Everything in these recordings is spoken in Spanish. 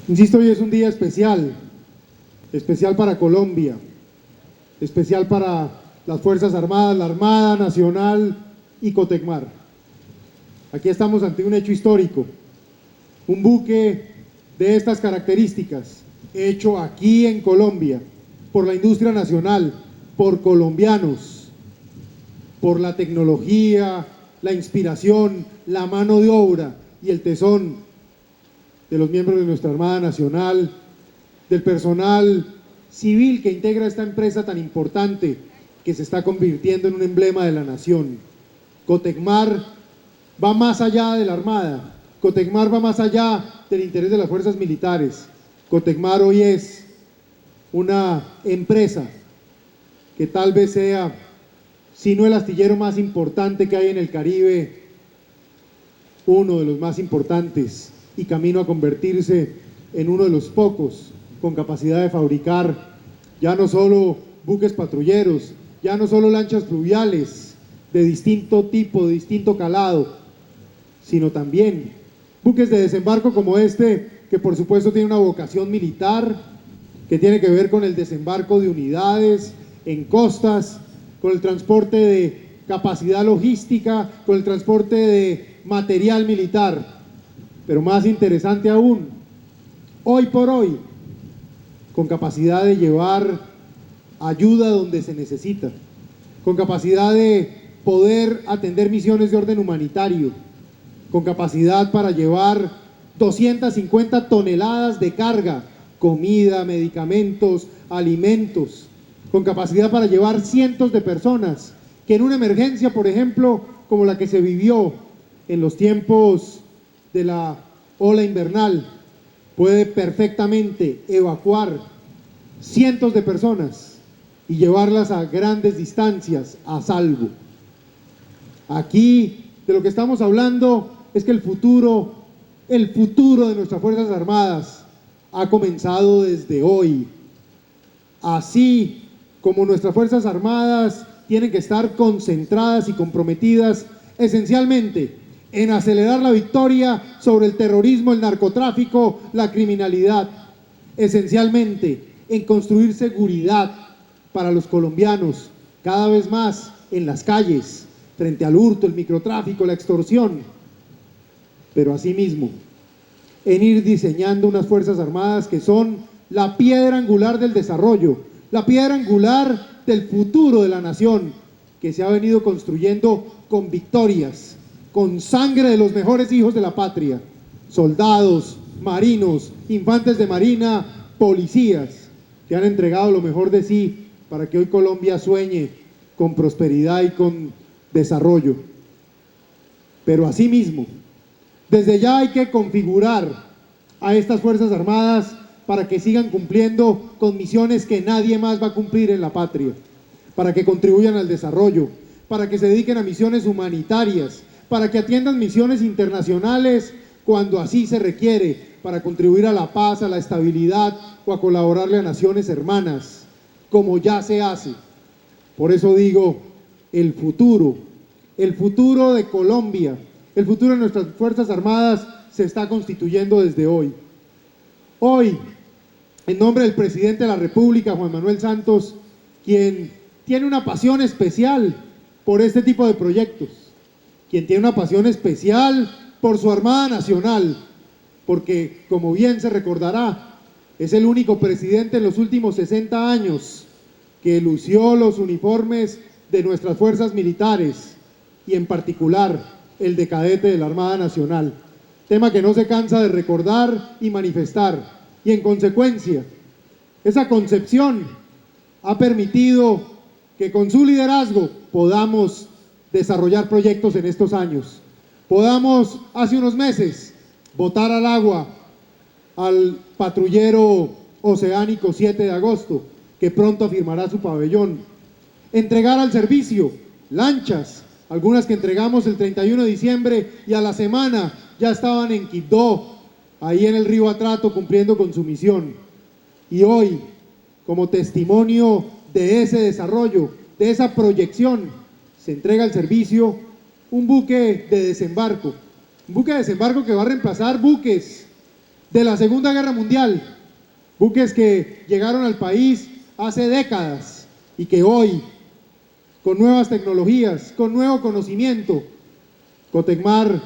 Insisto, hoy es un día especial, especial para Colombia, especial para las Fuerzas Armadas, la Armada Nacional y Cotecmar. Aquí estamos ante un hecho histórico, un buque de estas características, hecho aquí en Colombia, por la industria nacional, por colombianos, por la tecnología, la inspiración, la mano de obra y el tesón de los miembros de nuestra Armada Nacional, del personal civil que integra esta empresa tan importante que se está convirtiendo en un emblema de la nación. Cotecmar va más allá de la Armada, Cotecmar va más allá del interés de las fuerzas militares. Cotecmar hoy es una empresa que tal vez sea, si no el astillero más importante que hay en el Caribe, uno de los más importantes y camino a convertirse en uno de los pocos con capacidad de fabricar ya no solo buques patrulleros, ya no solo lanchas fluviales de distinto tipo, de distinto calado, sino también buques de desembarco como este, que por supuesto tiene una vocación militar, que tiene que ver con el desembarco de unidades en costas, con el transporte de capacidad logística, con el transporte de material militar. Pero más interesante aún, hoy por hoy, con capacidad de llevar ayuda donde se necesita, con capacidad de poder atender misiones de orden humanitario, con capacidad para llevar 250 toneladas de carga, comida, medicamentos, alimentos, con capacidad para llevar cientos de personas, que en una emergencia, por ejemplo, como la que se vivió en los tiempos de la ola invernal, puede perfectamente evacuar cientos de personas y llevarlas a grandes distancias a salvo. Aquí de lo que estamos hablando es que el futuro de nuestras Fuerzas Armadas ha comenzado desde hoy. Así como nuestras Fuerzas Armadas tienen que estar concentradas y comprometidas esencialmente en acelerar la victoria sobre el terrorismo, el narcotráfico, la criminalidad, esencialmente en construir seguridad para los colombianos, cada vez más en las calles, frente al hurto, el microtráfico, la extorsión, pero asimismo en ir diseñando unas Fuerzas Armadas que son la piedra angular del desarrollo, la piedra angular del futuro de la nación, que se ha venido construyendo con victorias, con sangre de los mejores hijos de la patria, soldados, marinos, infantes de marina, policías, que han entregado lo mejor de sí para que hoy Colombia sueñe con prosperidad y con desarrollo. Pero asimismo, desde ya hay que configurar a estas Fuerzas Armadas para que sigan cumpliendo con misiones que nadie más va a cumplir en la patria, para que contribuyan al desarrollo, para que se dediquen a misiones humanitarias, para que atiendan misiones internacionales cuando así se requiere, para contribuir a la paz, a la estabilidad o a colaborarle a naciones hermanas, como ya se hace. Por eso digo, el futuro de Colombia, el futuro de nuestras Fuerzas Armadas se está constituyendo desde hoy. Hoy, en nombre del presidente de la República, Juan Manuel Santos, quien tiene una pasión especial por este tipo de proyectos, quien tiene una pasión especial por su Armada Nacional, porque, como bien se recordará, es el único presidente en los últimos 60 años que lució los uniformes de nuestras fuerzas militares y en particular el de cadete de la Armada Nacional, tema que no se cansa de recordar y manifestar, y en consecuencia, esa concepción ha permitido que con su liderazgo podamos desarrollar proyectos en estos años. Podamos, hace unos meses, botar al agua al patrullero oceánico 7 de agosto, que pronto afirmará su pabellón. Entregar al servicio lanchas, algunas que entregamos el 31 de diciembre y a la semana ya estaban en Quibdó, ahí en el río Atrato, cumpliendo con su misión. Y hoy, como testimonio de ese desarrollo, de esa proyección, se entrega al servicio un buque de desembarco que va a reemplazar buques de la Segunda Guerra Mundial, buques que llegaron al país hace décadas y que hoy, con nuevas tecnologías, con nuevo conocimiento, Cotecmar,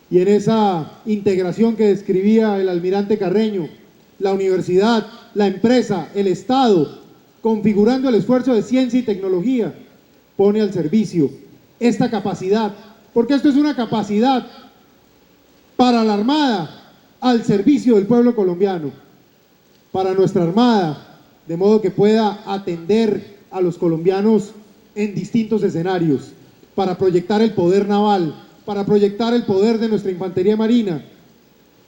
y en esa integración que describía el almirante Carreño, la universidad, la empresa, el Estado, configurando el esfuerzo de ciencia y tecnología, pone al servicio esta capacidad, porque esto es una capacidad para la Armada, al servicio del pueblo colombiano, para nuestra Armada, de modo que pueda atender a los colombianos en distintos escenarios, para proyectar el poder naval, para proyectar el poder de nuestra infantería marina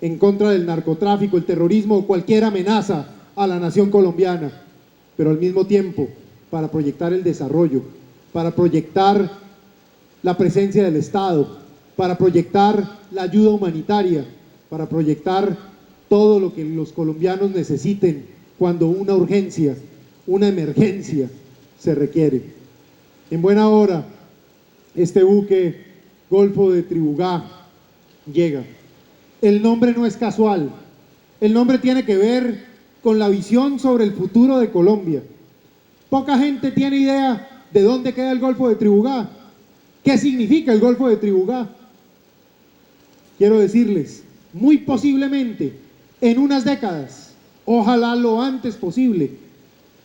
en contra del narcotráfico, el terrorismo o cualquier amenaza a la nación colombiana, pero al mismo tiempo para proyectar el desarrollo, para proyectar la presencia del Estado, para proyectar la ayuda humanitaria, para proyectar todo lo que los colombianos necesiten cuando una urgencia, una emergencia se requiere. En buena hora, este buque Golfo de Tribugá llega. El nombre no es casual, el nombre tiene que ver con la visión sobre el futuro de Colombia. Poca gente tiene idea de dónde queda el Golfo de Tribugá, qué significa el Golfo de Tribugá. Quiero decirles, muy posiblemente en unas décadas, ojalá lo antes posible,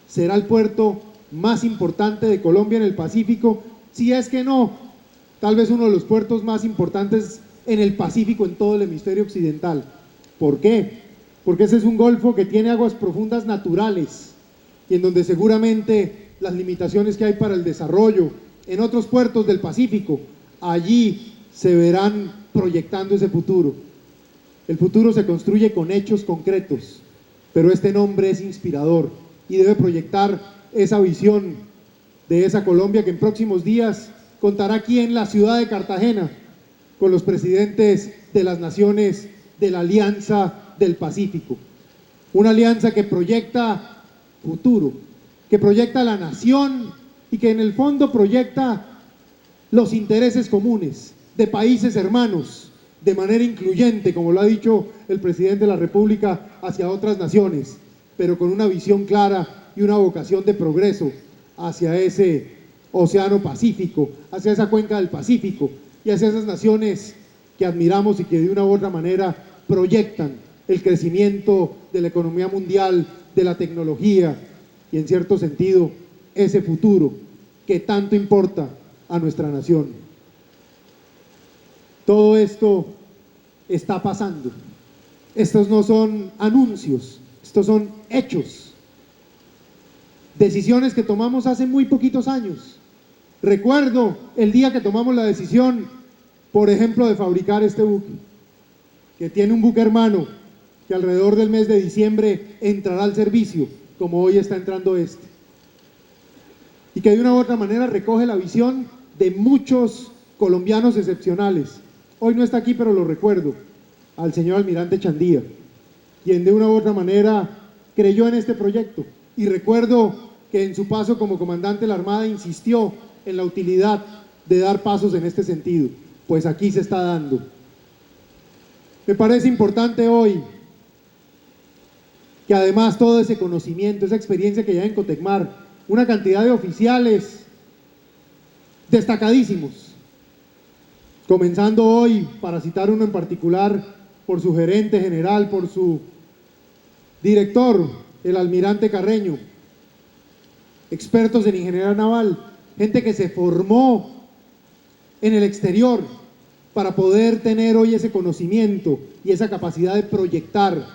será el puerto más importante de Colombia en el Pacífico, si es que no, tal vez uno de los puertos más importantes en el Pacífico, en todo el hemisferio occidental. ¿Por qué? Porque ese es un golfo que tiene aguas profundas naturales y en donde seguramente las limitaciones que hay para el desarrollo en otros puertos del Pacífico, allí se verán proyectando ese futuro. El futuro se construye con hechos concretos, pero este nombre es inspirador y debe proyectar esa visión de esa Colombia que en próximos días contará aquí en la ciudad de Cartagena con los presidentes de las naciones de la Alianza del Pacífico. Una alianza que proyecta futuro, que proyecta la nación y que en el fondo proyecta los intereses comunes de países hermanos de manera incluyente, como lo ha dicho el presidente de la República, hacia otras naciones, pero con una visión clara y una vocación de progreso hacia ese Océano Pacífico, hacia esa cuenca del Pacífico y hacia esas naciones que admiramos y que de una u otra manera proyectan el crecimiento de la economía mundial, de la tecnología y en cierto sentido ese futuro que tanto importa a nuestra nación. Todo esto está pasando. Estos no son anuncios, estos son hechos. Decisiones que tomamos hace muy poquitos años. Recuerdo el día que tomamos la decisión, por ejemplo, de fabricar este buque, que tiene un buque hermano, que alrededor del mes de diciembre entrará al servicio, como hoy está entrando este. Y que de una u otra manera recoge la visión de muchos colombianos excepcionales. Hoy no está aquí, pero lo recuerdo, al señor almirante Chandía, quien de una u otra manera creyó en este proyecto. Y recuerdo que en su paso como comandante de la Armada insistió en la utilidad de dar pasos en este sentido, pues aquí se está dando. Me parece importante hoy que además todo ese conocimiento, esa experiencia que ya hay en Cotecmar, una cantidad de oficiales destacadísimos, comenzando hoy, para citar uno en particular, por su gerente general, por su director, el almirante Carreño, expertos en ingeniería naval, gente que se formó en el exterior para poder tener hoy ese conocimiento y esa capacidad de proyectar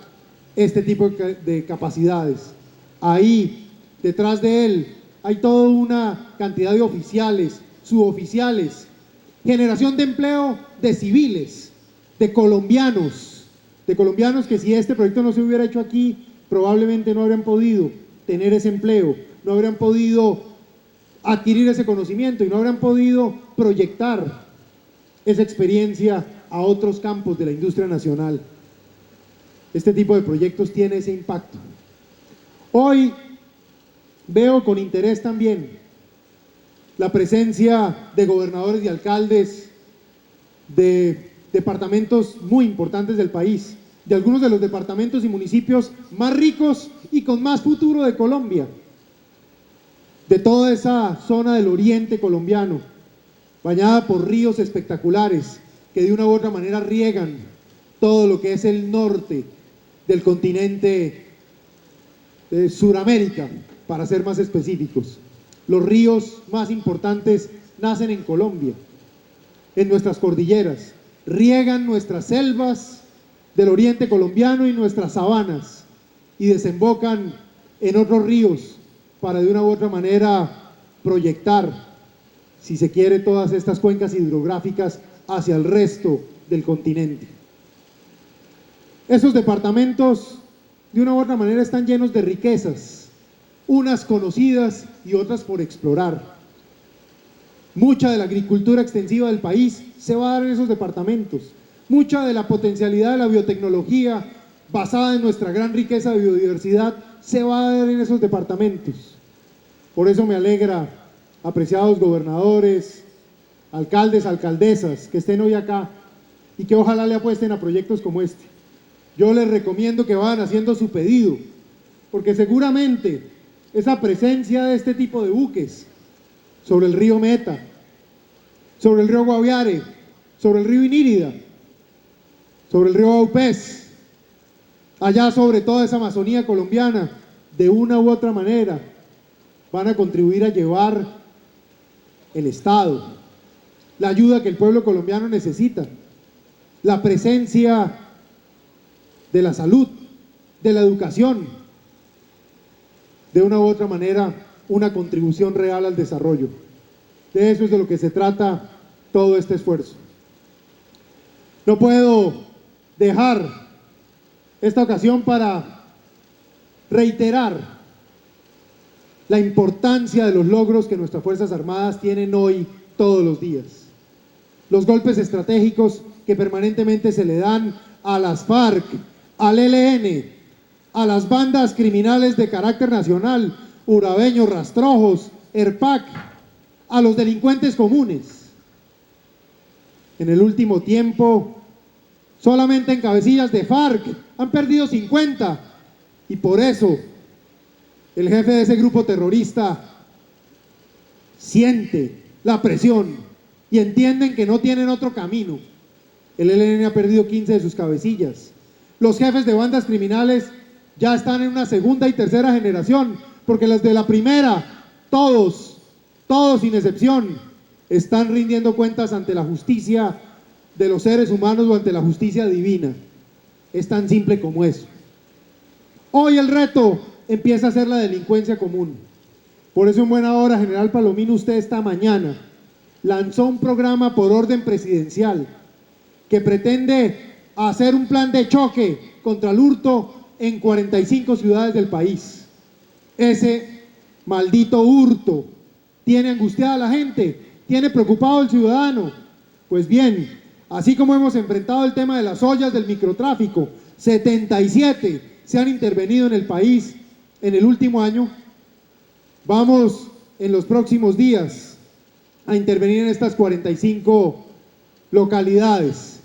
este tipo de capacidades. Ahí, detrás de él, hay toda una cantidad de oficiales, suboficiales, generación de empleo de civiles, de colombianos que si este proyecto no se hubiera hecho aquí, probablemente no habrían podido tener ese empleo, no habrían podido adquirir ese conocimiento y no habrían podido proyectar esa experiencia a otros campos de la industria nacional. Este tipo de proyectos tiene ese impacto. Hoy veo con interés también la presencia de gobernadores y alcaldes de departamentos muy importantes del país, de algunos de los departamentos y municipios más ricos y con más futuro de Colombia, de toda esa zona del oriente colombiano, bañada por ríos espectaculares que de una u otra manera riegan todo lo que es el norte del continente de Suramérica, para ser más específicos. Los ríos más importantes nacen en Colombia, en nuestras cordilleras, riegan nuestras selvas del oriente colombiano y nuestras sabanas y desembocan en otros ríos para de una u otra manera proyectar, si se quiere, todas estas cuencas hidrográficas hacia el resto del continente. Esos departamentos de una u otra manera están llenos de riquezas, unas conocidas y otras por explorar. Mucha de la agricultura extensiva del país se va a dar en esos departamentos. Mucha de la potencialidad de la biotecnología basada en nuestra gran riqueza de biodiversidad se va a dar en esos departamentos. Por eso me alegra, apreciados gobernadores, alcaldes, alcaldesas, que estén hoy acá y que ojalá le apuesten a proyectos como este. Yo les recomiendo que vayan haciendo su pedido, porque seguramente esa presencia de este tipo de buques sobre el río Meta, sobre el río Guaviare, sobre el río Inírida, sobre el río Vaupés, allá sobre toda esa Amazonía colombiana, de una u otra manera, van a contribuir a llevar el Estado, la ayuda que el pueblo colombiano necesita, la presencia de la salud, de la educación, de una u otra manera, una contribución real al desarrollo. De eso es de lo que se trata todo este esfuerzo. No puedo dejar esta ocasión para reiterar la importancia de los logros que nuestras Fuerzas Armadas tienen hoy todos los días. Los golpes estratégicos que permanentemente se le dan a las FARC, al ELN, a las bandas criminales de carácter nacional, urabeños, rastrojos, ERPAC, a los delincuentes comunes. En el último tiempo, solamente en cabecillas de FARC han perdido 50, y por eso el jefe de ese grupo terrorista siente la presión y entienden que no tienen otro camino. El ELN ha perdido 15 de sus cabecillas. Los jefes de bandas criminales ya están en una segunda y tercera generación, porque las de la primera, todos sin excepción, están rindiendo cuentas ante la justicia de los seres humanos o ante la justicia divina. Es tan simple como eso. Hoy el reto empieza a ser la delincuencia común. Por eso en buena hora, general Palomino, usted esta mañana lanzó un programa por orden presidencial que pretende hacer un plan de choque contra el hurto en 45 ciudades del país. Ese maldito hurto tiene angustiada a la gente, tiene preocupado al ciudadano. Pues bien, así como hemos enfrentado el tema de las ollas del microtráfico, 77 se han intervenido en el país en el último año, vamos en los próximos días a intervenir en estas 45 localidades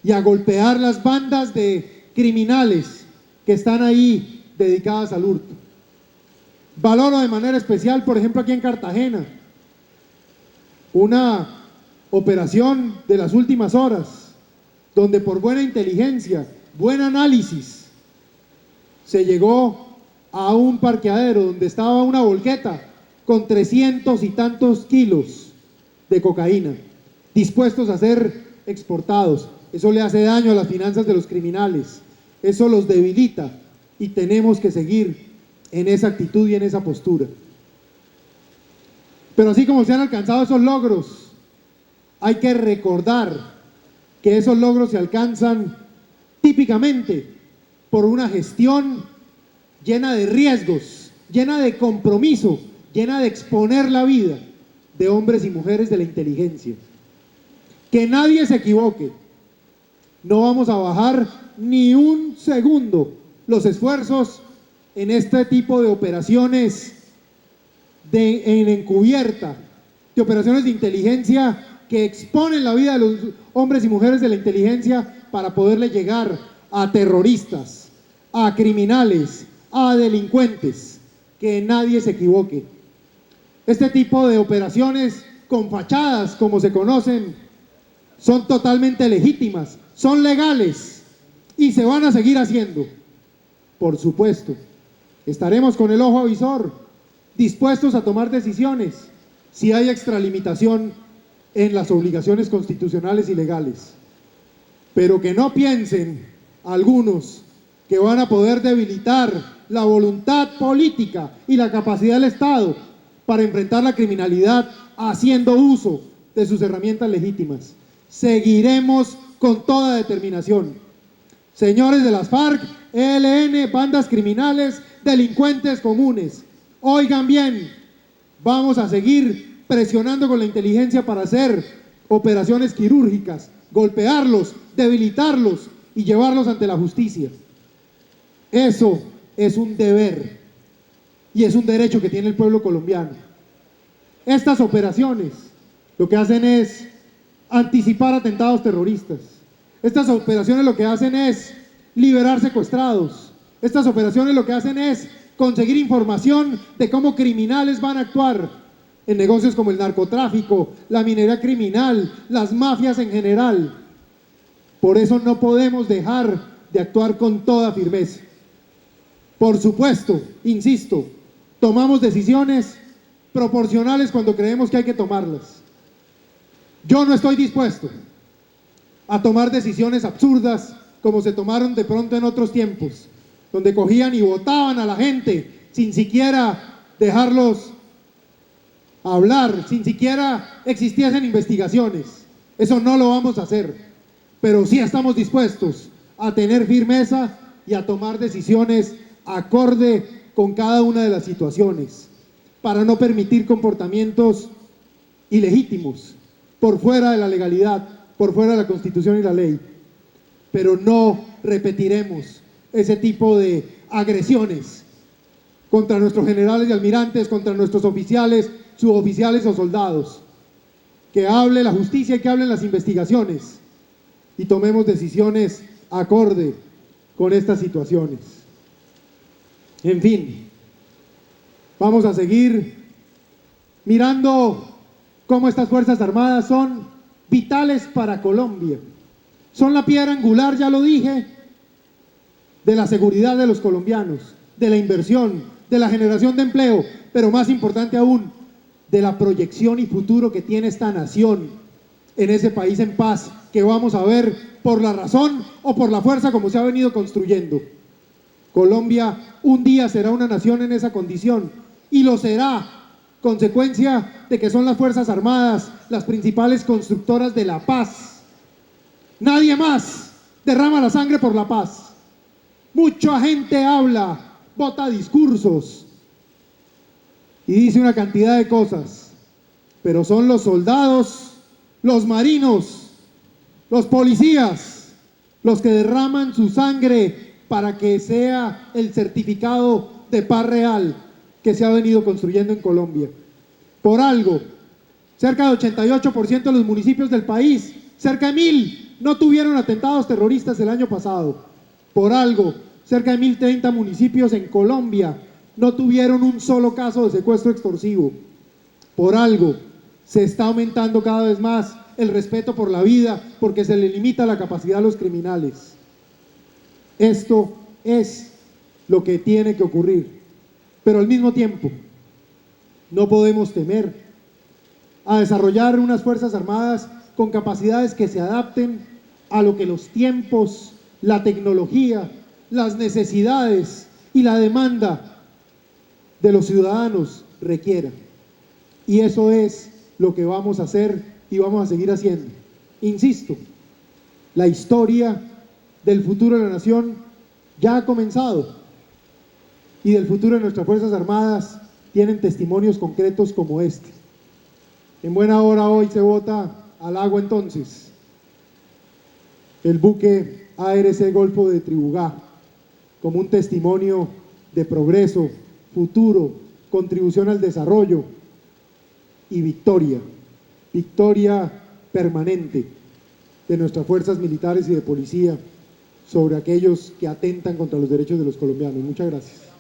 y a golpear las bandas de criminales que están ahí dedicadas al hurto. Valoro de manera especial, por ejemplo, aquí en Cartagena, una operación de las últimas horas, donde por buena inteligencia, buen análisis, se llegó a un parqueadero donde estaba una volqueta con 300 y tantos kilos de cocaína, dispuestos a ser exportados. Eso le hace daño a las finanzas de los criminales, eso los debilita y tenemos que seguir en esa actitud y en esa postura. Pero así como se han alcanzado esos logros, hay que recordar que esos logros se alcanzan típicamente por una gestión llena de riesgos, llena de compromiso, llena de exponer la vida de hombres y mujeres de la inteligencia. Que nadie se equivoque, no vamos a bajar ni un segundo los esfuerzos en este tipo de operaciones en encubierta, de operaciones de inteligencia que exponen la vida de los hombres y mujeres de la inteligencia para poderle llegar a terroristas, a criminales, a delincuentes. Que nadie se equivoque. Este tipo de operaciones con fachadas, como se conocen, son totalmente legítimas, son legales y se van a seguir haciendo. Por supuesto, estaremos con el ojo avisor, dispuestos a tomar decisiones si hay extralimitación en las obligaciones constitucionales y legales. Pero que no piensen algunos que van a poder debilitar la voluntad política y la capacidad del Estado para enfrentar la criminalidad haciendo uso de sus herramientas legítimas. Seguiremos con toda determinación. Señores de las FARC, ELN, bandas criminales, delincuentes comunes, oigan bien, vamos a seguir presionando con la inteligencia para hacer operaciones quirúrgicas, golpearlos, debilitarlos y llevarlos ante la justicia. Eso es un deber y es un derecho que tiene el pueblo colombiano. Estas operaciones lo que hacen es anticipar atentados terroristas. Estas operaciones lo que hacen es liberar secuestrados. Estas operaciones lo que hacen es conseguir información de cómo criminales van a actuar en negocios como el narcotráfico, la minería criminal, las mafias en general. Por eso no podemos dejar de actuar con toda firmeza. Por supuesto, insisto, tomamos decisiones proporcionales cuando creemos que hay que tomarlas. Yo no estoy dispuesto a tomar decisiones absurdas como se tomaron de pronto en otros tiempos, donde cogían y votaban a la gente sin siquiera dejarlos hablar, sin siquiera existiesen investigaciones. Eso no lo vamos a hacer, pero sí estamos dispuestos a tener firmeza y a tomar decisiones acorde con cada una de las situaciones, para no permitir comportamientos ilegítimos, por fuera de la legalidad, por fuera de la Constitución y la ley. Pero no repetiremos ese tipo de agresiones contra nuestros generales y almirantes, contra nuestros oficiales, suboficiales o soldados. Que hable la justicia y que hablen las investigaciones y tomemos decisiones acorde con estas situaciones. En fin, vamos a seguir mirando cómo estas Fuerzas Armadas son vitales para Colombia. Son la piedra angular, ya lo dije, de la seguridad de los colombianos, de la inversión, de la generación de empleo, pero más importante aún, de la proyección y futuro que tiene esta nación en ese país en paz que vamos a ver por la razón o por la fuerza como se ha venido construyendo. Colombia un día será una nación en esa condición y lo será, consecuencia de que son las Fuerzas Armadas las principales constructoras de la paz. Nadie más derrama la sangre por la paz. Mucha gente habla, bota discursos y dice una cantidad de cosas, pero son los soldados, los marinos, los policías, los que derraman su sangre para que sea el certificado de paz real que se ha venido construyendo en Colombia. Por algo, cerca del 88% de los municipios del país, cerca de 1000, no tuvieron atentados terroristas el año pasado. Por algo, cerca de 1030 municipios en Colombia no tuvieron un solo caso de secuestro extorsivo. Por algo, se está aumentando cada vez más el respeto por la vida porque se le limita la capacidad a los criminales. Esto es lo que tiene que ocurrir, pero al mismo tiempo no podemos temer a desarrollar unas Fuerzas Armadas con capacidades que se adapten a lo que los tiempos, la tecnología, las necesidades y la demanda de los ciudadanos requieran. Y eso es lo que vamos a hacer y vamos a seguir haciendo. Insisto, la historia del futuro de la nación ya ha comenzado y del futuro de nuestras Fuerzas Armadas tienen testimonios concretos como este. En buena hora hoy se bota al agua entonces el buque ARC Golfo de Tribugá como un testimonio de progreso, futuro, contribución al desarrollo y victoria, victoria permanente de nuestras fuerzas militares y de policía sobre aquellos que atentan contra los derechos de los colombianos. Muchas gracias.